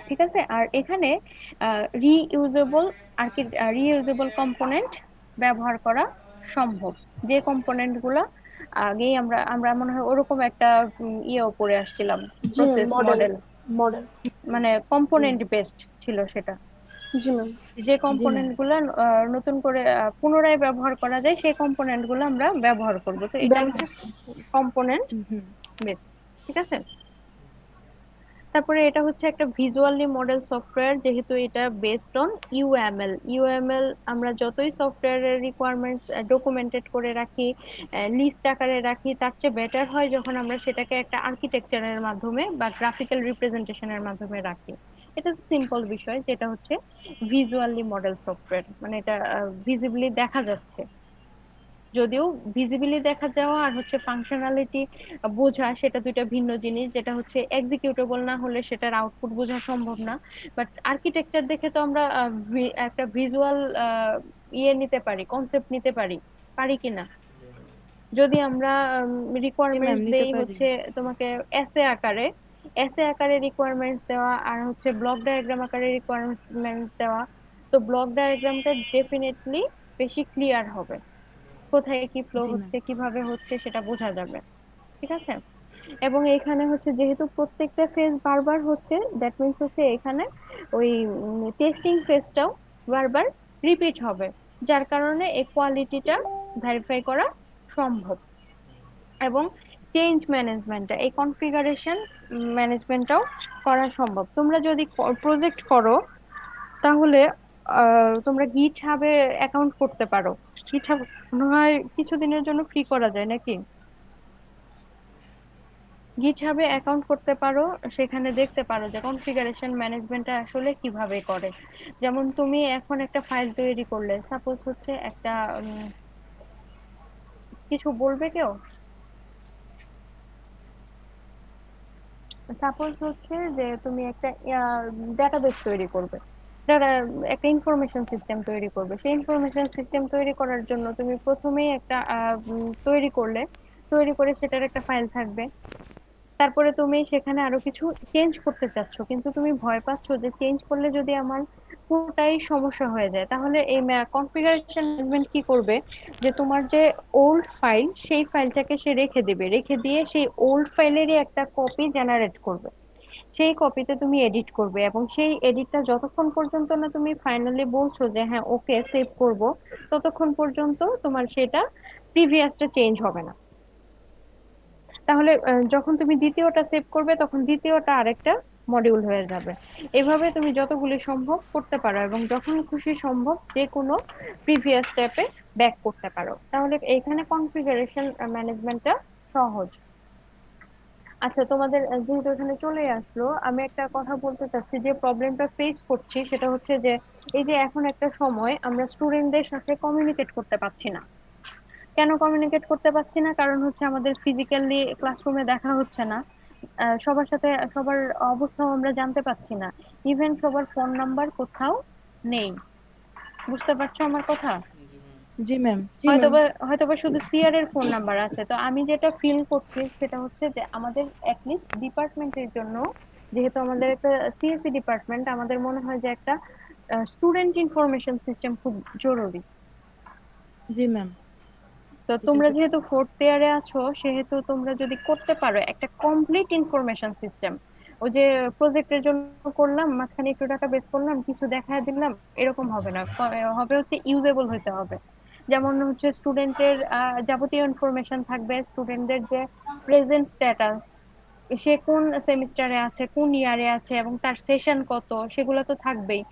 ঠিক আছে? আর এখানে রিইউজেবল রিইউজেবল কম্পোনেন্ট ব্যবহার করা সম্ভব। যে কম্পোনেন্ট গুলা আগেই আমরা মনে হয় ওরকম একটা ইয়েও পড়ে আসছিলাম, জি ma'am, process model model, model মানে জি কম্পোনেন্ট ম্যাম। বেসড ছিল সেটা। জি ম্যাম। যে জি ম্যাম। কম্পোনেন্ট গুলো নতুন করে পুনরায় ব্যবহার করা যায় সেই কম্পোনেন্ট গুলো আমরা ব্যবহার করব, তো এটা হচ্ছে ব্যবহার। কম্পোনেন্ট হুম। বেস। ঠিক আছে। তারপরে এটা হচ্ছে একটা ভিজুয়ালি মডেল সফটওয়্যার, যেহেতু এটা বেসড অন ইউএমএল। ইউএমএল আমরা যতই সফটওয়্যারের রিকোয়ারমেন্টস ডকুমেন্টেড করে রাখি, লিস্ট আকারে রাখি, তার চেয়ে বেটার হয় যখন আমরা সেটাকে একটা আর্কিটেকচারের মাধ্যমে বা গ্রাফিক্যাল রিপ্রেজেন্টেশনের মাধ্যমে রাখি। এটা সিম্পল বিষয়, যেটা হচ্ছে ভিজুয়ালি মডেল সফটওয়্যার, মানে এটা ভিজিবলি দেখা যাচ্ছে। যদিও ভিজিবিলি দেখা যাওয়া আর হচ্ছে ফাংশনালিটি বোঝা সেটা দুইটা ভিন্ন জিনিস, যেটা হচ্ছে এক্সিকিউটেবল না হলে সেটার আউটপুট বোঝা সম্ভব না। বাট আর্কিটেকচার দেখে তো আমরা একটা ভিজুয়াল ইয়ে নিতে পারি, কনসেপ্ট নিতে পারি, পারি কিনা। যদি আমরা জি ম্যাম, রিকোয়ারমেন্টস নিতে দেই পারি। হচ্ছে তোমাকে এসে আকারে, এসে আকারে রিকোয়ারমেন্টস দেওয়া আর হচ্ছে ব্লক ডায়াগ্রাম আকারে রিকোয়ারমেন্টস দেওয়া, তো ব্লক ডায়াগ্রামটা ডেফিনেটলি বেশি ক্লিয়ার হবে, কোথায় কি ফ্লো জি ম্যাম। হচ্ছে কিভাবে হচ্ছে সেটা বোঝা যাবে। ঠিক আছে। এবং এখানে হচ্ছে যেহেতু প্রত্যেকটা ফেজ বারবার হচ্ছে, দ্যাট মিন্স হচ্ছে এখানে ওই টেস্টিং ফেজটাও বারবার রিপিট হবে, যার কারণে এই কোয়ালিটিটা ভেরিফাই করা সম্ভব। এবং চেঞ্জ ম্যানেজমেন্টটা, এই কনফিগারেশন ম্যানেজমেন্টটাও করা সম্ভব। তোমরা যদি প্রজেক্ট করো তাহলে তোমরা গিট হাবে অ্যাকাউন্ট করতে পারো। গিট হাব মনে হয় কিছুদিনের জন্য ফ্রি করা যায় নাকি? গিটহাবে অ্যাকাউন্ট করতে পারো, সেখানে দেখতে পারো যে কনফিগারেশন ম্যানেজমেন্টটা আসলে কিভাবে করে। যেমন তুমি এখন একটা ফাইল তৈরি করলে, সাপোজ হচ্ছে একটা কিছু বলবে কেউ, সাপোজ হচ্ছে যে তুমি একটা ডাটাবেস তৈরি করবে, একটা ইনফরমেশন সিস্টেম তৈরি করবে। সেই ইনফরমেশন সিস্টেম তৈরি করার জন্য তুমি প্রথমেই একটা তৈরি করলে, তৈরি করে সেটার একটা ফাইল থাকবে। তারপরে তুমি সেখানে আরো কিছু চেঞ্জ করতে চাচ্ছ, কিন্তু তুমি ভয় পাচ্ছ যে চেঞ্জ করলে যদি আমার পুরোটাই সমস্যা হয়ে যায়, তাহলে এই কনফিগারেশন ম্যানেজমেন্ট কি করবে, যে তোমার যে ওল্ড ফাইল সেই ফাইলটাকে সে রেখে দিবে, রেখে দিয়ে সেই ওল্ড ফাইলেরই একটা কপি জেনারেট করবে। সেই কপিতে তুমি এডিট করবে, এবং সেই এডিটটা যতক্ষণ পর্যন্ত না তুমি ফাইনালি বলছো যে হ্যাঁ ওকে সেভ করব, ততক্ষণ পর্যন্ত তোমার সেটা প্রিভিয়াসটা চেঞ্জ হবে না। তাহলে যখন তুমি দ্বিতীয়টা সেভ করবে তখন দ্বিতীয়টা আরেকটা মডিউল হয়ে যাবে। এভাবে তুমি যতগুলি সম্ভব করতে পারো, এবং যখন খুশি সম্ভব যে কোনো প্রিভিয়াস স্টেপে ব্যাক করতে পারো, তাহলে এখানে কনফিগারেশন ম্যানেজমেন্টটা সহজ। আচ্ছা, তোমাদের যেহেতু এখানে চলে আসলো, আমি একটা কথা বলতে চাচ্ছি, যে প্রবলেমটা ফেস করছি সেটা হচ্ছে যে এই যে এখন একটা সময় আমরা স্টুডেন্টদের সাথে কমিউনিকেট করতে পারছি না। কেন কমিউনিকেট করতে পারছি না? কারণ হচ্ছে আমাদের ফিজিক্যালি ক্লাসরুমে দেখা হচ্ছে না, সবার সাথে সবার অবস্থাও আমরা জানতে পারছি না, ইভেন সবার ফোন নাম্বার কোথাও নেই। বুঝতে পারছো আমার কথা? জি ম্যাম। জি ম্যাম। হয়তোবা হয়তোবা শুধু সিআর এর ফোন নাম্বার আছে। তো আমি যেটা ফিল করছি সেটা হচ্ছে যে আমাদের অ্যাটলিস্ট ডিপার্টমেন্টের জন্য, যেহেতু আমাদের একটা সিএসসি ডিপার্টমেন্ট, আমাদের মনে হয় যে একটা স্টুডেন্ট ইনফরমেশন সিস্টেম খুব জরুরি। জি ম্যাম। তো এটা তোমরা তো। যেহেতু ফোর্থ ইয়ারে আছো, সেহেতু তোমরা যদি করতে পারো একটা কমপ্লিট ইনফরমেশন সিস্টেম, ওই যে প্রজেক্টের জন্য করলাম মাঝখানে একটু টাকা বের করলাম কিছু দেখায় দিলাম, এরকম হবে না। হবে হচ্ছে ইউজেবল হতে হবে। যেমন হচ্ছে স্টুডেন্টের যাবতীয় ইনফরমেশন থাকবে, স্টুডেন্টদের যে প্রেজেন্ট স্ট্যাটাস, সে কোন সেমিস্টারে আছে, কোন ইয়ারে আছে, এবং তার সেশন কত, সেগুলো তো থাকবেই।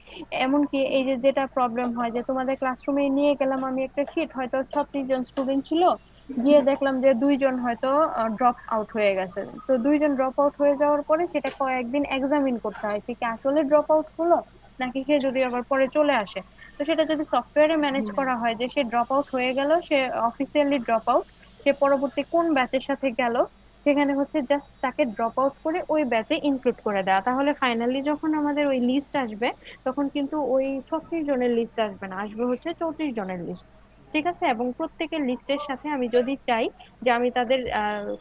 এমনকি এই যে যেটা প্রবলেম হয় যে তোমাদের ক্লাসরুমে নিয়ে গেলাম আমি একটা শীট, হয়তো 36 জন স্টুডেন্ট ছিল, গিয়ে দেখলাম যে 2 জন হয়তো ড্রপ আউট হয়ে গেছে। তো 2 জন ড্রপ আউট হয়ে যাওয়ার পরে সেটা কয়েকদিন এক্সামিন করতে হয়, সে কি আসলে ড্রপ আউট হলো নাকি সে যদি আবার পরে চলে আসে। তো সেটা যদি সফটওয়্যারে জি ম্যানেজ ম্যাম। করা হয় যে সে ড্রপ আউট হয়ে গেল, সে অফিসিয়ালি ড্রপ আউট, সে পরবর্তী কোন ব্যাচের সাথে গেল, সেখানে হচ্ছে জাস্ট তাকে ড্রপ আউট করে ওই ব্যাচে ইনক্লুড করে দেওয়া, তাহলে ফাইনালি যখন আমাদের ওই লিস্ট আসবে তখন কিন্তু ওই 36 জনের লিস্ট আসবে না, আসবে হচ্ছে 34 জনের লিস্ট। ঠিক আছে। এবং প্রত্যেকের লিস্টের সাথে আমি যদি চাই যে আমি তাদের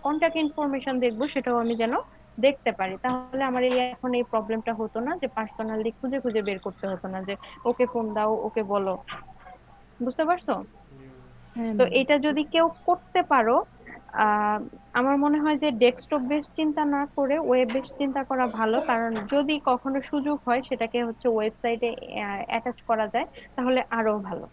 কন্ট্যাক্ট ইনফরমেশন দেখবো, সেটাও আমি যেন দেখতে পারি, তাহলে আমার এই এখন এই প্রবলেমটা হতো না, যে পার্সোনালি খুঁজে খুঁজে বের করতে হতো না যে ওকে ফোন দাও, ওকে বলো। বুঝতে পারছো? হ্যাঁ তো ম্যাম। এটা যদি কেউ করতে পারো, আহ আমার মনে হয় যে ডেস্কটপ বেস চিন্তা না করে ওয়েব বেস চিন্তা করা ভালো, কারণ যদি কখনো সুযোগ হয় সেটাকে হচ্ছে ওয়েবসাইটে অ্যাটাচ করা যায় তাহলে আরো ভালো,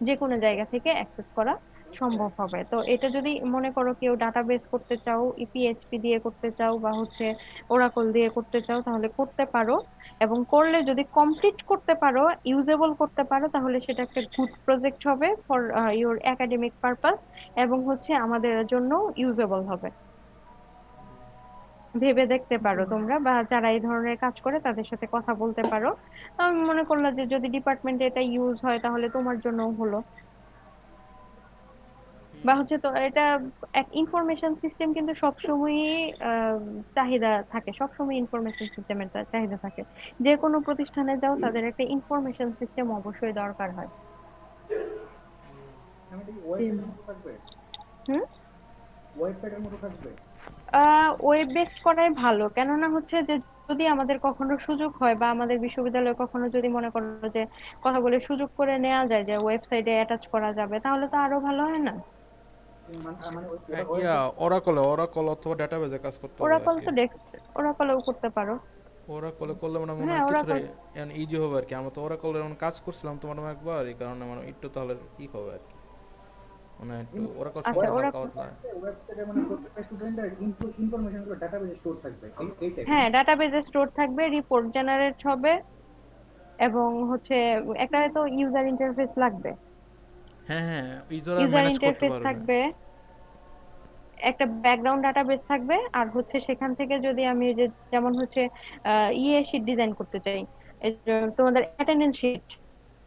যে কোনো জায়গা থেকে অ্যাক্সেস করা সম্ভব হবে। তো এটা যদি মনে করো কেউ ডাটাবেস করতে চাও, পিএইচপি দিয়ে করতে চাও বা হচ্ছে ওরাকল দিয়ে করতে চাও তাহলে করতে পারো, এবং করলে যদি কমপ্লিট করতে পারো, ইউজেবল করতে পারো, তাহলে সেটা একটা গুড প্রজেক্ট হবে ফর ইওর একাডেমিক পারপাস, এবং হচ্ছে আমাদের জন্য ইউজেবল হবে। ভেবে দেখতে জি পারো ম্যাম। তোমরা, বা যারা এই ধরনের কাজ করে তাদের সাথে কথা বলতে পারো। তো আমি মনে করলাম যে যদি ডিপার্টমেন্টে এটা ইউজ হয় তাহলে তোমার জন্য হলো। বা হচ্ছে তো এটা এক ইনফরমেশন সিস্টেম কিন্তু সবসময়ই আহ, চাহিদা থাকে, সবসময় ইনফরমেশন সিস্টেমের চাহিদা থাকে। যে কোনো প্রতিষ্ঠানে যাও তাদের একটা ইনফরমেশন সিস্টেম অবশ্যই দরকার হয়। ম্যাম, এটা কি জি ওয়েবসাইটের ম্যাম। মতো থাকবে? হুম। ওয়েবসাইটের মতো থাকবে? ওয়েব বেসড করাই ভালো, কেননা হচ্ছে যে যদি আমাদের কখনো সুযোগ হয় বা আমাদের বিশ্ববিদ্যালয়ে কখনো যদি মনে করো যে কথা বলে সুযোগ করে নেওয়া যায় যে ওয়েবসাইটে অ্যাটাচ করা যাবে, তাহলে তো আরো ভালো হয় না? মানে ইয়া ওয়েবসাইট। ওরাকল অথবা ডাটাবেজে কাজ করতে হবে আর ওরাকল কি। তো ডেস্ক, ওরাকলেও করতে পারো। ওরাকলে করলে মানে মনে হ্যাঁ হয় কিছুটা ওরাকল। ইজি হবে আর কি। আমরা তো ওরাকলের এমন কাজ করছিলাম তোমার নামে একবার, এই কারণে মানে একটু তাহলে ই হবে আর কি, মানে একটু ওরাকল আচ্ছা সম্বন্ধে হালকা ওরাকল। পাতলা। ওয়েবসাইটে মানে প্রত্যেকটা স্টুডেন্টের ইনফরমেশন গুলো ডাটাবেজে স্টোর থাকবে, এইটাই তাই হ্যাঁ না? ডাটাবেজে স্টোর থাকবে, রিপোর্ট জেনারেট হবে, এবং হচ্ছে একটা তো ইউজার ইন্টারফেস লাগবে। হ্যাঁ হ্যাঁ, ইউজার ইউজার ম্যানেজ করতে ইন্টারফেস পারবে। থাকবে, একটা ব্যাকগ্রাউন্ড ডাটাবেস থাকবে, আর হচ্ছে সেখান থেকে যদি আমি যে যেমন হচ্ছে ইয়ে শিট ডিজাইন করতে চাই, এই যে তোমাদের অ্যাটেন্ডেন্স শিট,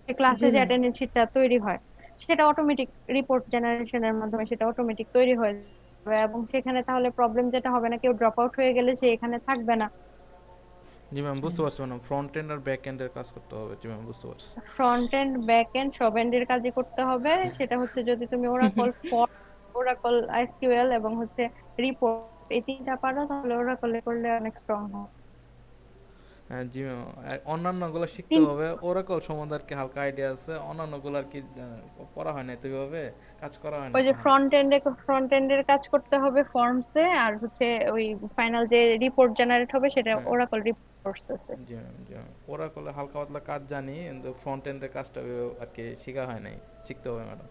জি ক্লাসে যে ম্যাম। অ্যাটেন্ডেন্স শিটটা তৈরি হয়, সেটা অটোমেটিক রিপোর্ট জেনারেশনের মাধ্যমে সেটা অটোমেটিক তৈরি হয়ে যাবে, এবং সেখানে তাহলে প্রবলেম যেটা হবে না, কেউ ড্রপ আউট হয়ে গেলে সে এখানে থাকবে না। জি ম্যাম, বুঝতে পারছি ম্যাডাম, ফ্রন্ট এন্ড আর ব্যাক এন্ডের কাজ করতে হবে। জি ম্যাম, বুঝতে পারছি। ফ্রন্ট এন্ড ব্যাক এন্ড সব এন্ডের কাজই করতে হবে। সেটা হচ্ছে যদি তুমি ওরাকল ফর, ওরাকল এসকিউএল এবং হচ্ছে রিপোর্ট, এই তিনটা পারো তাহলে ওরাকলে করলে অনেক স্ট্রং হবে। হ্যাঁ জি ম্যাম, আর অন্যান্যগুলো শিখতে তিন, হবে। ওরাকল সম্বন্ধে আর কি হালকা আইডিয়া আছে, অন্যান্যগুলো আর কি পড়া হয় না তো এইভাবে, কাজ করা হয় না ওই যে কখনো। ফ্রন্ট এন্ডের কাজ করতে হবে ফর্মসে, আর হচ্ছে ওই ফাইনাল যে রিপোর্ট জেনারেট হবে সেটা হ্যাঁ ওরাকল রিপোর্টস আছে। জি ম্যাম, জি ম্যাম, ওরাকলে হালকা পাতলা কাজ জানি, কিন্তু ফ্রন্ট এন্ডের কাজটা আর কি শেখা হয় নাই, শিখতে হবে ম্যাডাম।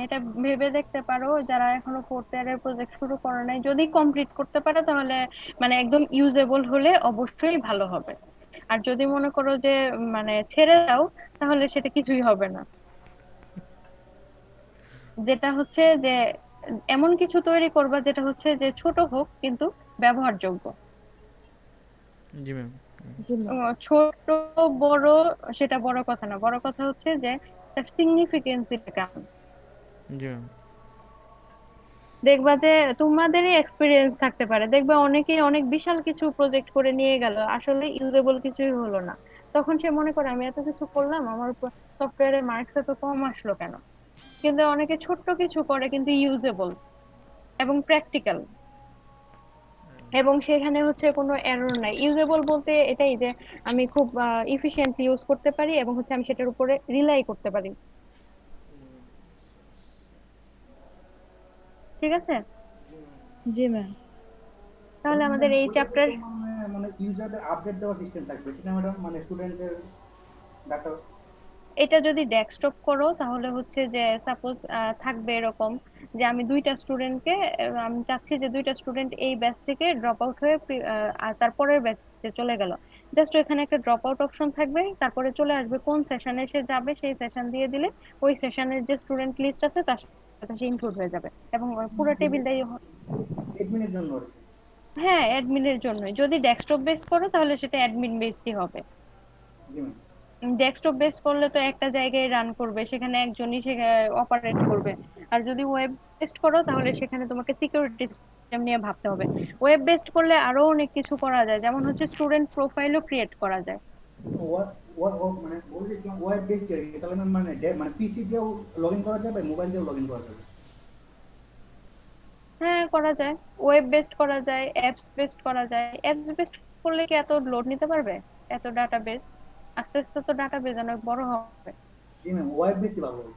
এটা ভেবে দেখতে পারো, যারা এখনো ফোর্থ ইয়ারের প্রজেক্ট শুরু করে নাই, যদি কমপ্লিট করতে পারে তাহলে মানে একদম ইউজেবল হলে অবশ্যই ভালো হবে। আর যদি মনে করো যে মানে ছেড়ে দাও, তাহলে সেটা কিছুই হবে না। যেটা হচ্ছে যে এমন কিছু তৈরি করবা যেটা হচ্ছে যে ছোট হোক কিন্তু ব্যবহারযোগ্য। জি ম্যাম। জি ম্যাম। ছোট বড় সেটা বড় কথা না, বড় কথা হচ্ছে যে তার সিগনিফিকেন্সিটা কেমন। জি ম্যাম। দেখবা যে তোমাদেরই এক্সপিরিয়েন্স থাকতে পারে, দেখবা অনেকে অনেক বিশাল কিছু প্রজেক্ট করে নিয়ে গেল, আসলে ইউজেবল কিছুই হলো না। তখন সে মনে করে আমি এত কিছু করলাম, আমার সফটওয়্যারের মার্কস এত কম আসলো কেন। কিন্তু অনেকে ছোট্ট কিছু করে কিন্তু ইউজেবল এবং প্র্যাকটিক্যাল, এবং সেখানে হচ্ছে কোনো এরর নাই। ইউজেবল বলতে এটাই যে আমি খুব ইফিশিয়েন্টলি ইউজ করতে পারি, এবং হচ্ছে আমি সেটার উপরে রিলাই করতে পারি। ঠিক আছে, জি ম্যাম। তাহলে ম্যাম, আমাদের এই ওইটাতে চ্যাপ্টার, তো মানে ইউজারদের আপডেট দেওয়ার সিস্টেম থাকবে ঠিক না ম্যাডাম? মানে স্টুডেন্টদের ডাটা। এটা যদি ডেস্কটপ করো তাহলে হচ্ছে যে সাপোজ থাকবে এরকম যে আমি দুইটা স্টুডেন্টকে, আমি চাচ্ছি যে দুইটা স্টুডেন্ট এই ব্যাচ থেকে ড্রপ আউট হয়ে আর তারপরের ব্যাচে চলে গেল, জাস্ট এখানে একটা ড্রপ আউট অপশন থাকবে, তারপরে চলে আসবে কোন সেশনে সে যাবে, সেই সেশন দিয়ে দিলে ওই সেশনের যে স্টুডেন্ট লিস্ট আছে তার সাথে সে ইনক্লুড হয়ে যাবে, এবং পুরো টেবিলটাই। এডমিনের জন্য আর কি। হ্যাঁ অ্যাডমিনের জন্য। যদি ডেস্কটপ বেস করো তাহলে সেটা অ্যাডমিন বেসই হবে। জি ম্যাম। ডেস্কটপ বেস করলে তো একটা জায়গায় রান করবে, সেখানে একজনই সে অপারেট করবে। আর যদি ওয়েব বেসড করো তাহলে সেখানে তোমাকে সিকিউরিটি সিস্টেম নিয়ে ভাবতে হবে। ওয়েব বেসড করলে আরো অনেক কিছু করা যায়, যেমন হচ্ছে স্টুডেন্ট প্রোফাইলও ক্রিয়েট করা যায়। মানে বলছিলাম ওয়েব বেসড আর কি, তাহলে ম্যাম মানে মানে পিসি দিয়েও লগ ইন করা যাবে, মোবাইল দিয়েও লগ ইন করা যাবে? হ্যাঁ করা যায়, ওয়েব বেসড করা যায়, অ্যাপস বেসড করা যায়। অ্যাপস বেসড করলে কি এত লোড নিতে পারবে, এত ডাটাবেস? আস্তে আস্তে তো ডাটাবেস অনেক বড় হবে। জি ম্যাম, ওয়েব বেসই ভালো হবে।